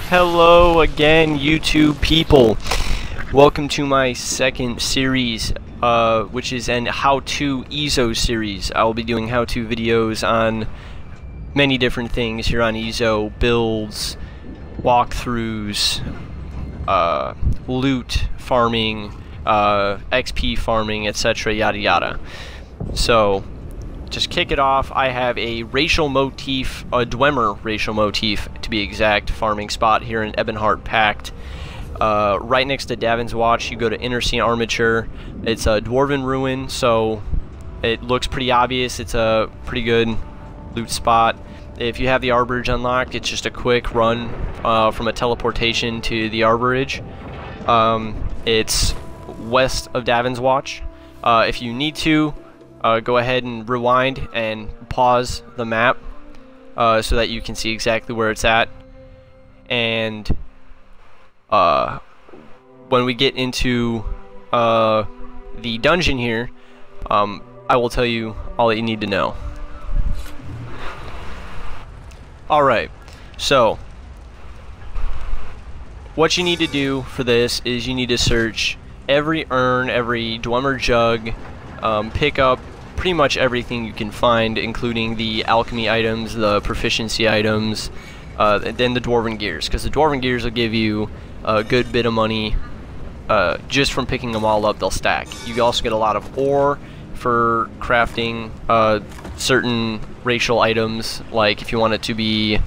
Hello again, YouTube people. Welcome to my second series, which is an how-to ESO series. I will be doing how-to videos on many different things here on ESO: builds, walkthroughs, loot farming, XP farming, etc. yada yada. So, just kick it off. I have a racial motif, a Dwemer racial motif to be exact, farming spot here in Ebonheart Pact. Right next to Davin's Watch, you go to Inner Sea Armature. It's a dwarven ruin, so it looks pretty obvious. It's a pretty good loot spot. If you have the Arborage unlocked, it's just a quick run from a teleportation to the Arborage. It's west of Davin's Watch. If you need to, go ahead and rewind and pause the map so that you can see exactly where it's at. And when we get into the dungeon here, I will tell you all that you need to know. Alright, so what you need to do for this is you need to search every urn, every Dwemer jug, pick up pretty much everything you can find, including the alchemy items, the proficiency items, and then the dwarven gears, because the dwarven gears will give you a good bit of money just from picking them all up. They'll stack. You also get a lot of ore for crafting certain racial items, like if you want it to be,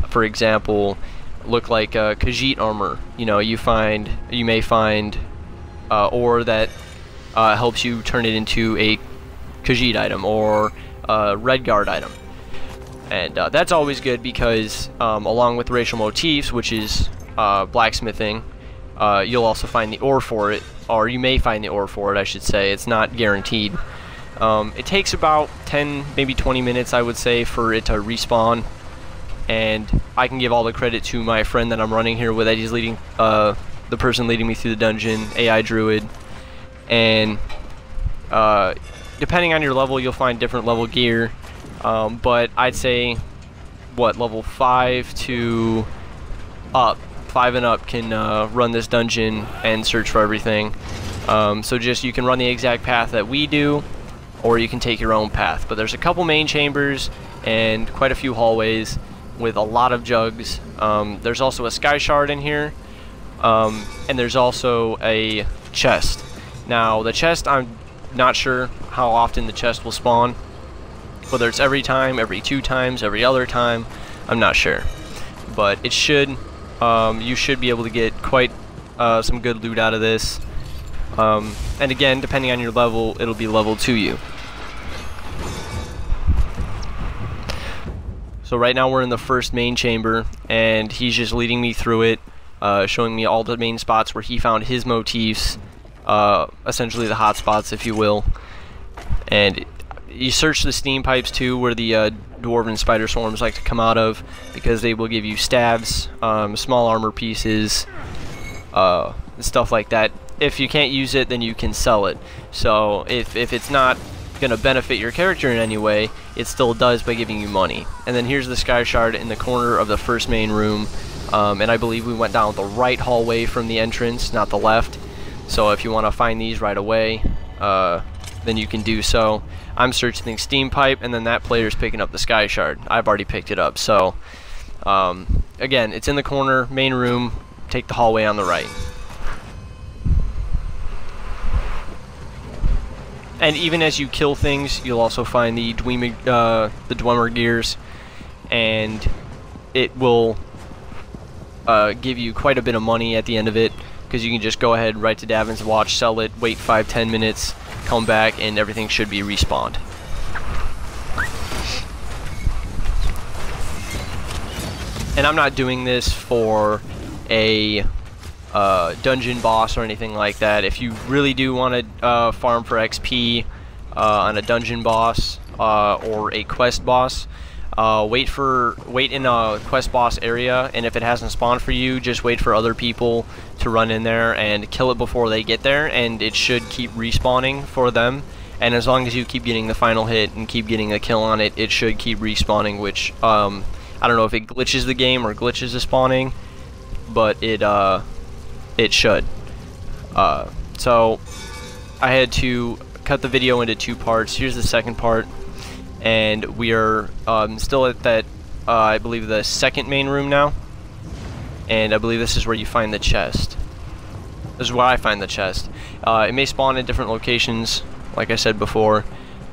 for example, look like Khajiit armor. You know, you may find ore that helps you turn it into a Khajiit item or Red Guard item, and that's always good because along with racial motifs, which is blacksmithing, you'll also find the ore for it, or you may find the ore for it, I should say. It's not guaranteed. It takes about 10, maybe 20 minutes, I would say, for it to respawn, and I can give all the credit to my friend that I'm running here with. That he's leading, the person leading me through the dungeon, AI Druid, and depending on your level, you'll find different level gear, but I'd say, level 5 to up, 5 and up can run this dungeon and search for everything. So you can run the exact path that we do, or you can take your own path. But there's a couple main chambers and quite a few hallways with a lot of jugs. There's also a sky shard in here, and there's also a chest. Now, the chest, I'm not sure how often the chest will spawn. Whether it's every time, every 2 times, every other time, I'm not sure. But it should, you should be able to get quite some good loot out of this. And again, depending on your level, it'll be leveled to you. So right now we're in the first main chamber, and he's just leading me through it, showing me all the main spots where he found his motifs. Essentially the hot spots, if you will. And you search the steam pipes too, where the dwarven spider swarms like to come out of, because they will give you stabs, small armor pieces, stuff like that. If you can't use it, then you can sell it. So if it's not gonna benefit your character in any way, it still does by giving you money. And then here's the sky shard in the corner of the first main room, and I believe we went down the right hallway from the entrance, not the left. So if you want to find these right away, then you can do so. I'm searching the steam pipe, and then that player's picking up the sky shard. I've already picked it up. So again, it's in the corner, main room. Take the hallway on the right. And even as you kill things, you'll also find the Dwemer gears, and it will give you quite a bit of money at the end of it, because you can just go ahead right to Davin's Watch, sell it, wait 5-10 minutes, come back, and everything should be respawned. And I'm not doing this for a dungeon boss or anything like that. If you really do want to farm for XP on a dungeon boss or a quest boss, wait in a quest boss area, and if it hasn't spawned for you, just wait for other people to run in there and kill it before they get there, and it should keep respawning for them. And as long as you keep getting the final hit and keep getting a kill on it, it should keep respawning, which I don't know if it glitches the game or glitches the spawning, but it should. So I had to cut the video into 2 parts. Here's the second part, and we are still at that I believe the second main room now, and I believe this is where you find the chest. This is where I find the chest. It may spawn in different locations, like I said before,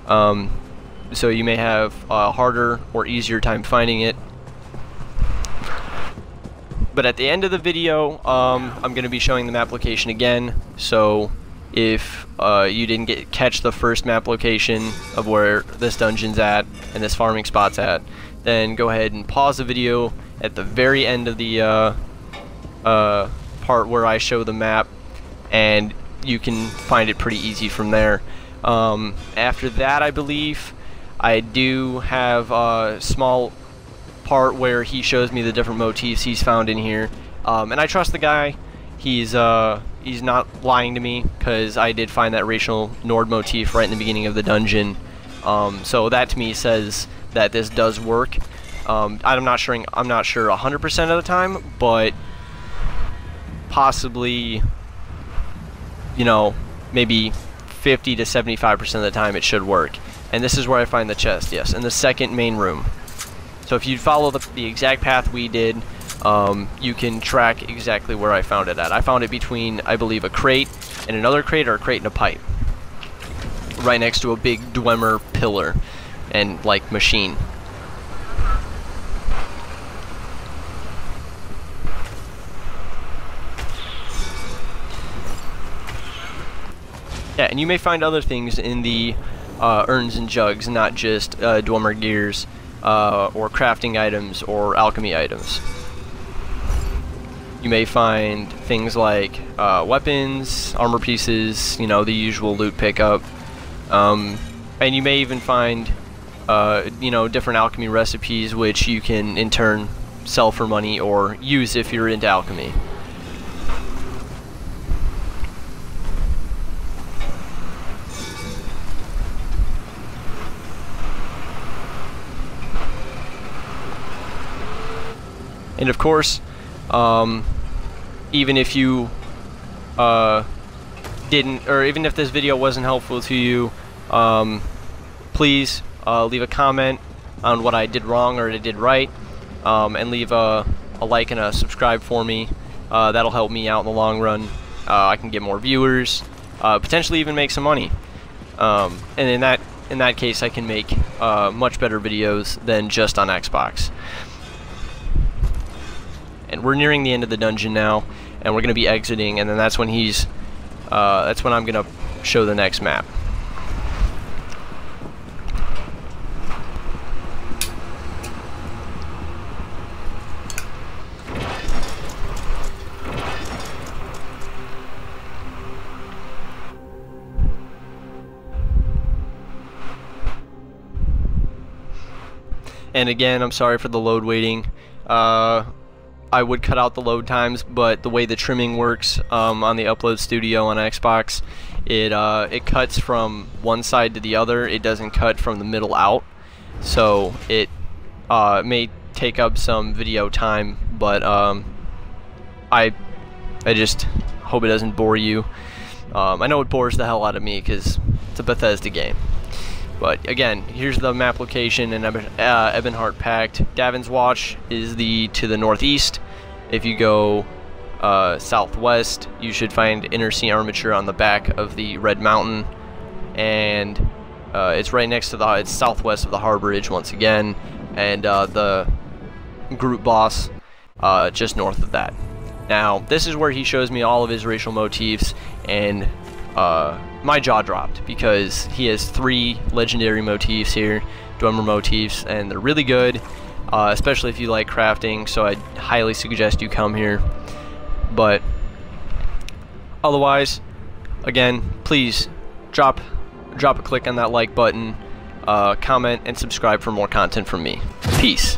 so you may have a harder or easier time finding it. But at the end of the video, I'm going to be showing the map location again, so if you didn't catch the first map location of where this dungeon's at and this farming spot's at, then go ahead and pause the video at the very end of the part where I show the map, and you can find it pretty easy from there. After that, I believe I do have a small part where he shows me the different motifs he's found in here, and I trust the guy. He's not lying to me, because I did find that racial Nord motif right in the beginning of the dungeon. So that to me says that this does work. I'm not sure 100% of the time, but possibly, you know, maybe 50 to 75% of the time it should work. And this is where I find the chest, yes, in the second main room. So if you follow the exact path we did, you can track exactly where I found it at. I found it between, I believe, a crate and another crate, or a crate and a pipe, right next to a big Dwemer pillar and like machine. Yeah, and you may find other things in the urns and jugs, not just Dwemer gears, or crafting items, or alchemy items. You may find things like weapons, armor pieces, you know, the usual loot pickup. And you may even find, you know, different alchemy recipes, which you can in turn sell for money or use if you're into alchemy. And of course, even if you didn't, or even if this video wasn't helpful to you, please leave a comment on what I did wrong or I did right, and leave a like and a subscribe for me. That'll help me out in the long run. I can get more viewers, potentially even make some money. And in that case, I can make much better videos than just on Xbox. And we're nearing the end of the dungeon now, and we're going to be exiting, and then that's when I'm going to show the next map. And again, I'm sorry for the load waiting. I would cut out the load times, but the way the trimming works on the Upload Studio on Xbox, it cuts from one side to the other. It doesn't cut from the middle out, so it may take up some video time, but I just hope it doesn't bore you. I know it bores the hell out of me because it's a Bethesda game. But again, here's the map location in Ebonheart Pact. Davin's Watch is to the northeast. If you go southwest, you should find Inner Sea Armature on the back of the Red Mountain, and it's right next to it's southwest of the Harborage once again, and the group boss just north of that. Now, this is where he shows me all of his racial motifs, and my jaw dropped because he has 3 legendary motifs here, Dwemer motifs, and they're really good, especially if you like crafting, so I highly suggest you come here. But otherwise, again, please drop a click on that like button, comment, and subscribe for more content from me. Peace.